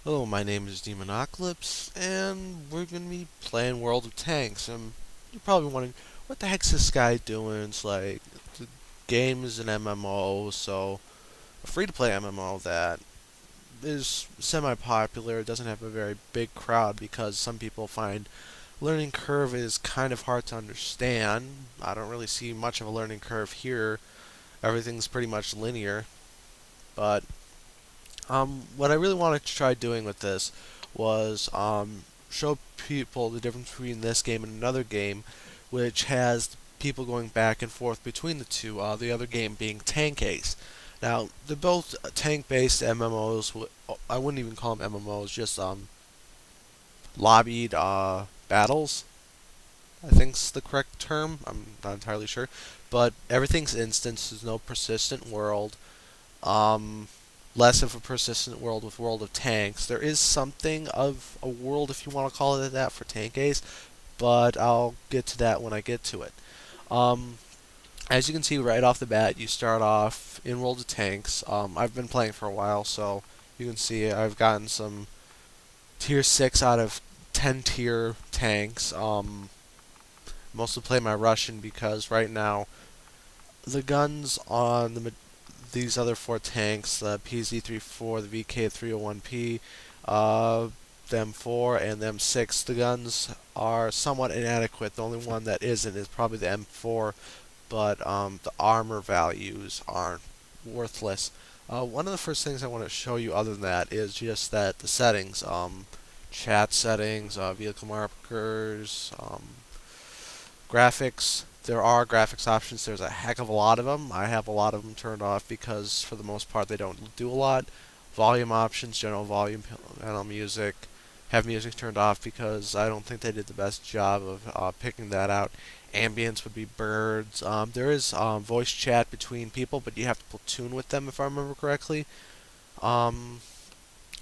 Hello, my name is Demonocalypse, and we're going to be playing World of Tanks. And you're probably wondering, what the heck's this guy doing? It's like, the game is an MMO, so a free-to-play MMO that is semi-popular. It doesn't have a very big crowd because some people find learning curve is kind of hard to understand. I don't really see much of a learning curve here. Everything's pretty much linear, but what I really wanted to try doing with this was show people the difference between this game and another game, which has people going back and forth between the two. The other game being TankAce. Now they're both tank-based MMOs. I wouldn't even call them MMOs, just lobbied battles. I think's the correct term. I'm not entirely sure, but everything's instance. There's no persistent world. Um, Less of a persistent world with World of Tanks. There is something of a world, if you want to call it that, for TankAce, but I'll get to that when I get to it. Um, as you can see right off the bat, you start off in World of Tanks. I've been playing for a while, so you can see I've gotten some tier 6 out of 10 tier tanks. Mostly play my Russian because right now the guns on these other four tanks, the PZ-34, the VK-301P, uh, them 4, and them 6, the guns are somewhat inadequate. The only one that isn't is probably the M4, but the armor values aren't worthless. One of the first things I want to show you other than that is just that the settings, chat settings, vehicle markers, graphics. There are graphics options. There's a heck of a lot of them. I have a lot of them turned off because, for the most part, they don't do a lot. Volume options, general volume, panel music. Have music turned off because I don't think they did the best job of picking that out. Ambience would be birds. There is voice chat between people, but you have to platoon with them if I remember correctly. Um,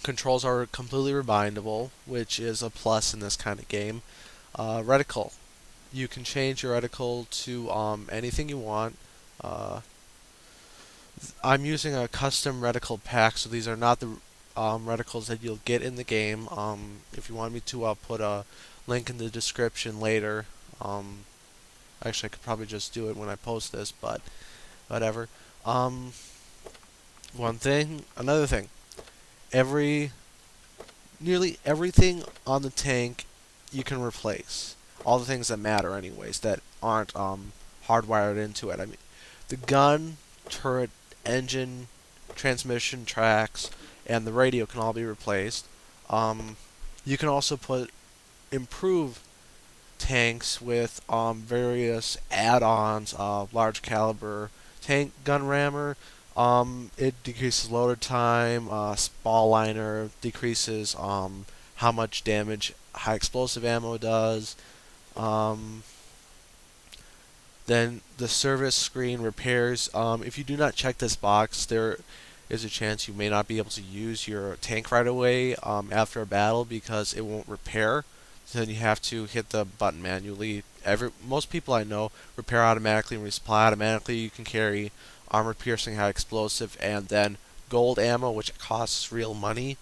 Controls are completely rebindable, which is a plus in this kind of game. Reticle. You can change your reticle to anything you want. Uh, I'm using a custom reticle pack, so these are not the reticles that you'll get in the game. If you want me to, I'll put a link in the description later. Um, Actually, I could probably just do it when I post this, but whatever. Um, another thing. Every Nearly everything on the tank you can replace. All the things that matter, anyways, that aren't hardwired into it. I mean, the gun, turret, engine, transmission tracks, and the radio can all be replaced. Um, you can also improve tanks with various add-ons, large caliber tank gun rammer. It decreases loader time. Spall liner decreases how much damage high explosive ammo does. Um, then the service screen repairs. If you do not check this box, there is a chance you may not be able to use your tank right away after a battle because it won't repair. So then you have to hit the button manually. Most people I know repair automatically and resupply automatically. You can carry armor piercing, high explosive, and then gold ammo, which costs real money.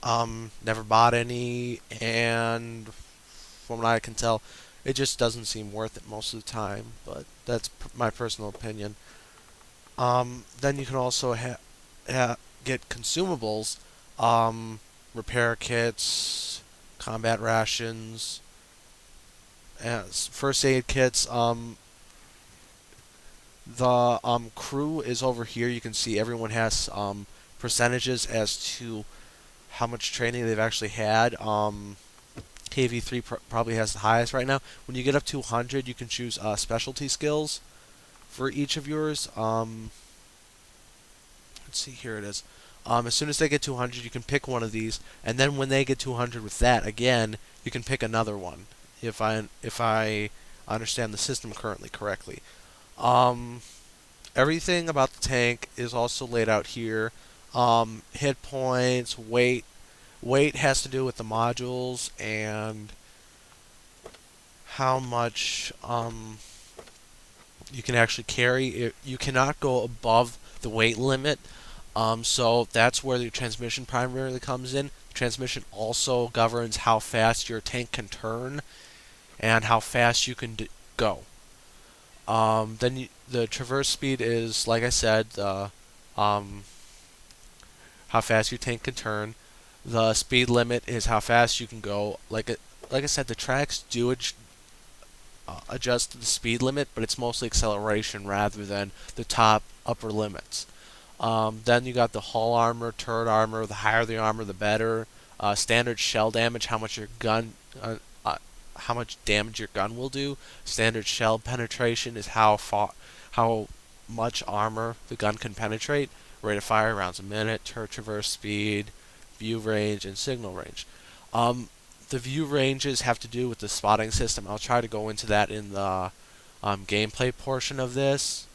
Never bought any, and from what I can tell, it just doesn't seem worth it most of the time. But that's my personal opinion. Then you can also get consumables, um, repair kits, combat rations, first aid kits. The crew is over here. You can see everyone has percentages as to how much training they've actually had. KV3 probably has the highest right now. When you get up to 100, you can choose specialty skills for each of yours. Let's see, here it is. As soon as they get to 100, you can pick one of these, and then when they get to 100 with that again, you can pick another one. If I understand the system currently correctly. Um, Everything about the tank is also laid out here. Hit points, weight. Weight has to do with the modules and how much you can actually carry. You cannot go above the weight limit. So that's where the transmission primarily comes in. The transmission also governs how fast your tank can turn and how fast you can go. The traverse speed is, like I said, um, how fast your tank can turn. The speed limit is how fast you can go. Like I said, the tracks do adjust the speed limit, but it's mostly acceleration rather than the top upper limits. Then you got the hull armor, turret armor. The higher the armor, the better. Standard shell damage, how much damage your gun will do. Standard shell penetration is how much armor the gun can penetrate. Rate of fire rounds a minute. Turret traverse speed, view range, and signal range. Um, the view ranges have to do with the spotting system. I'll try to go into that in the gameplay portion of this.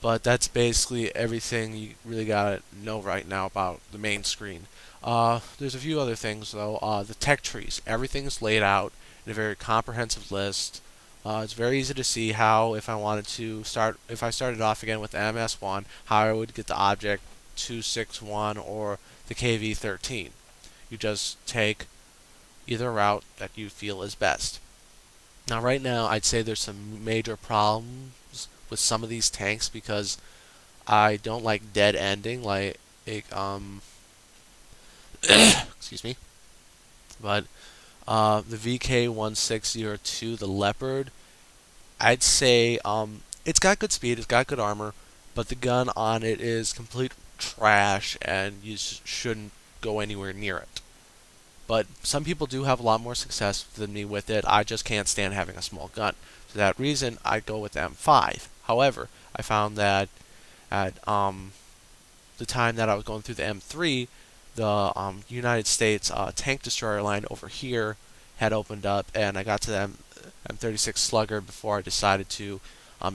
But that's basically everything you really gotta know right now about the main screen. There's a few other things though. The tech trees. Everything's laid out in a very comprehensive list. It's very easy to see how, if I started off again with the MS1, how I would get the Object 261 or the KV13. You just take either route that you feel is best. Now, right now, I'd say there's some major problems with some of these tanks because I don't like dead ending, excuse me. But the VK1602, the Leopard, I'd say it's got good speed, it's got good armor, but the gun on it is complete trash, and you shouldn't go anywhere near it. But some people do have a lot more success than me with it. I just can't stand having a small gun. For that reason, I go with the M5. However, I found that at the time that I was going through the M3, the United States tank destroyer line over here had opened up, and I got to the M36 Slugger before I decided to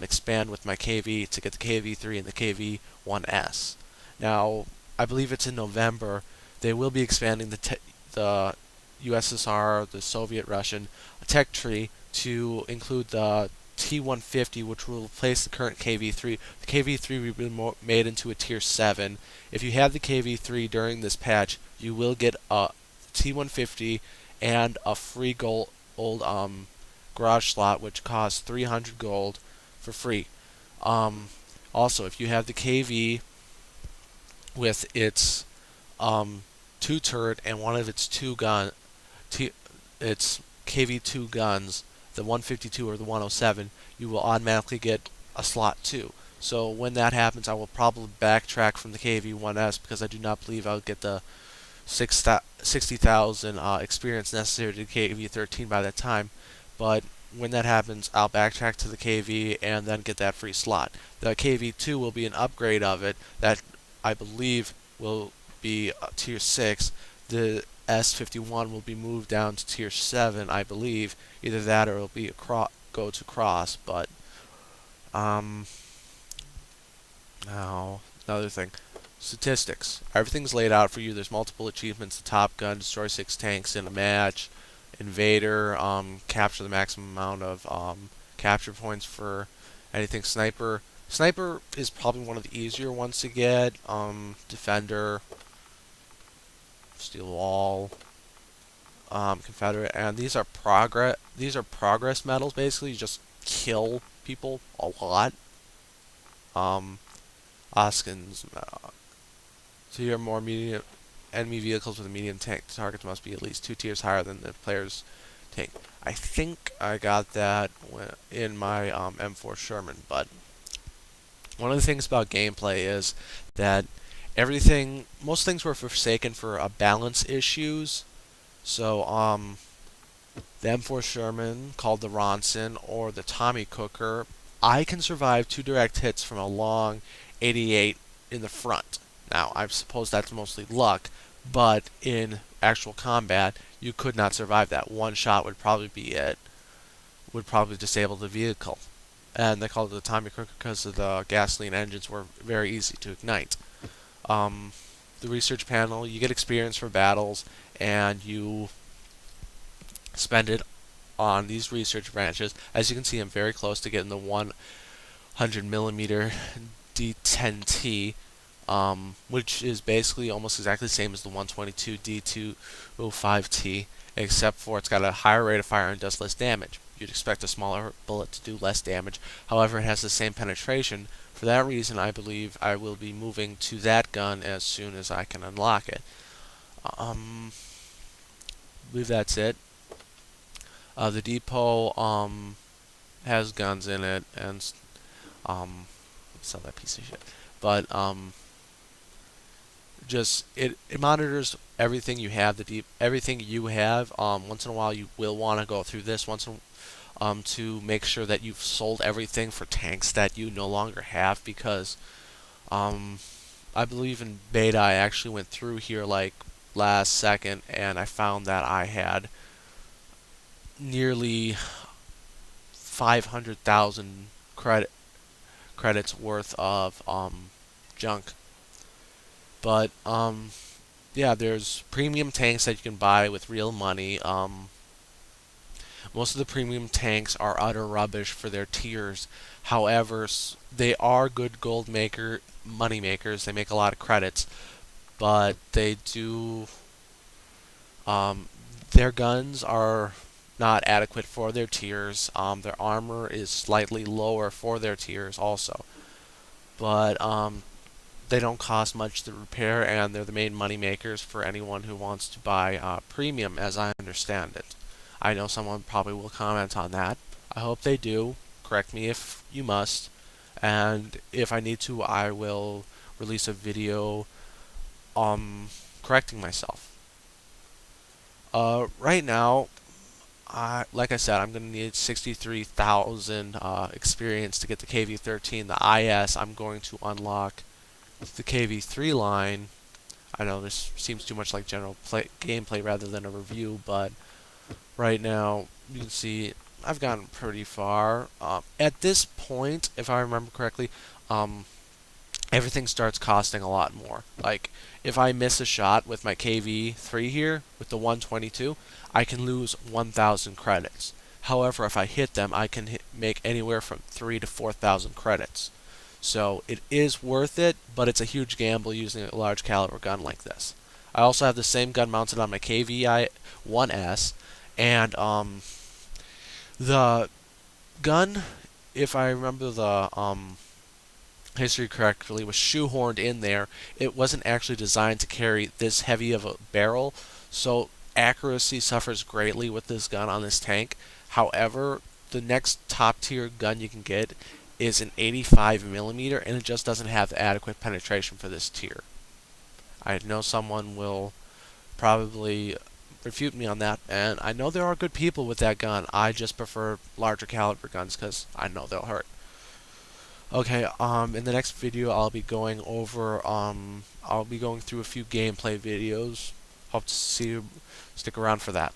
expand with my KV to get the KV3 and the KV1S. Now, I believe it's in November. They will be expanding the USSR, the Soviet Russian tech tree to include the T150, which will replace the current KV3. The KV3 will be made into a Tier 7. If you have the KV3 during this patch, you will get a T150 and a free gold garage slot, which costs 300 gold for free. Also, if you have the KV with its two turret and one of its its KV2 guns, the 152 or the 107, you will automatically get a slot 2. So when that happens, I will probably backtrack from the KV1S because I do not believe I'll get the 60,000 experience necessary to KV13 by that time. But when that happens, I'll backtrack to the KV and then get that free slot. The KV2 will be an upgrade of it that I believe will be Tier 6. The S51 will be moved down to Tier 7, I believe. Either that or it'll be go to cross. But now another thing, statistics. Everything's laid out for you. There's multiple achievements: the Top Gun, destroy 6 tanks in a match, Invader, capture the maximum amount of capture points for anything sniper. Sniper is probably one of the easier ones to get. Defender, Steel Wall, Confederate, and these are progress. These are progress medals. Basically, you just kill people a lot. Oskins. So your more medium enemy vehicles with a medium tank targets must be at least 2 tiers higher than the player's tank. I think I got that in my M4 Sherman, but one of the things about gameplay is that most things were forsaken for balance issues. So, the M4 Sherman, called the Ronson, or the Tommy Cooker, I can survive 2 direct hits from a long 88 in the front. Now, I suppose that's mostly luck, but in actual combat, you could not survive that. One shot would probably be it. Would probably disable the vehicle. And they called it the Tommy Cooker because the gasoline engines were very easy to ignite. The research panel, you get experience for battles, and you spend it on these research branches. As you can see, I'm very close to getting the 100mm D10T. which is basically almost exactly the same as the 122 D205T, except for it's got a higher rate of fire and does less damage. You'd expect a smaller bullet to do less damage. However, it has the same penetration. For that reason, I believe I will be moving to that gun as soon as I can unlock it. I believe that's it. The depot has guns in it, and sell that piece of shit. But just it monitors everything you have. Everything you have. Once in a while, you will want to go through this to make sure that you've sold everything for tanks that you no longer have, because um, I believe in beta I actually went through here like last second and I found that I had nearly 500,000 credits worth of junk. But yeah, there's premium tanks that you can buy with real money. Most of the premium tanks are utter rubbish for their tiers. However, they are good money makers. They make a lot of credits, but they do their guns are not adequate for their tiers. Their armor is slightly lower for their tiers also, but they don't cost much to repair, and they're the main money makers for anyone who wants to buy premium, as I understand it. I know someone probably will comment on that. I hope they do. Correct me if you must. And if I need to, I will release a video correcting myself. Right now, like I said, I'm going to need 63,000 experience to get the KV-13. The IS, I'm going to unlock the KV-3 line. I know this seems too much like general gameplay rather than a review, but right now you can see I've gotten pretty far. At this point, if I remember correctly, everything starts costing a lot more. Like, if I miss a shot with my KV-3 here, with the 122, I can lose 1,000 credits. However, if I hit them, I can make anywhere from 3 to 4,000 credits. So it is worth it, but it's a huge gamble using a large caliber gun like this. I also have the same gun mounted on my KV-1S, and the gun, if I remember the history correctly, was shoehorned in there. It wasn't actually designed to carry this heavy of a barrel, so accuracy suffers greatly with this gun on this tank. However, the next top tier gun you can get is an 85 millimeter, and it just doesn't have adequate penetration for this tier. I know someone will probably refute me on that, and I know there are good people with that gun. I just prefer larger caliber guns because I know they'll hurt. Okay, in the next video I'll be going over, I'll be going through a few gameplay videos. Hope to see you, stick around for that.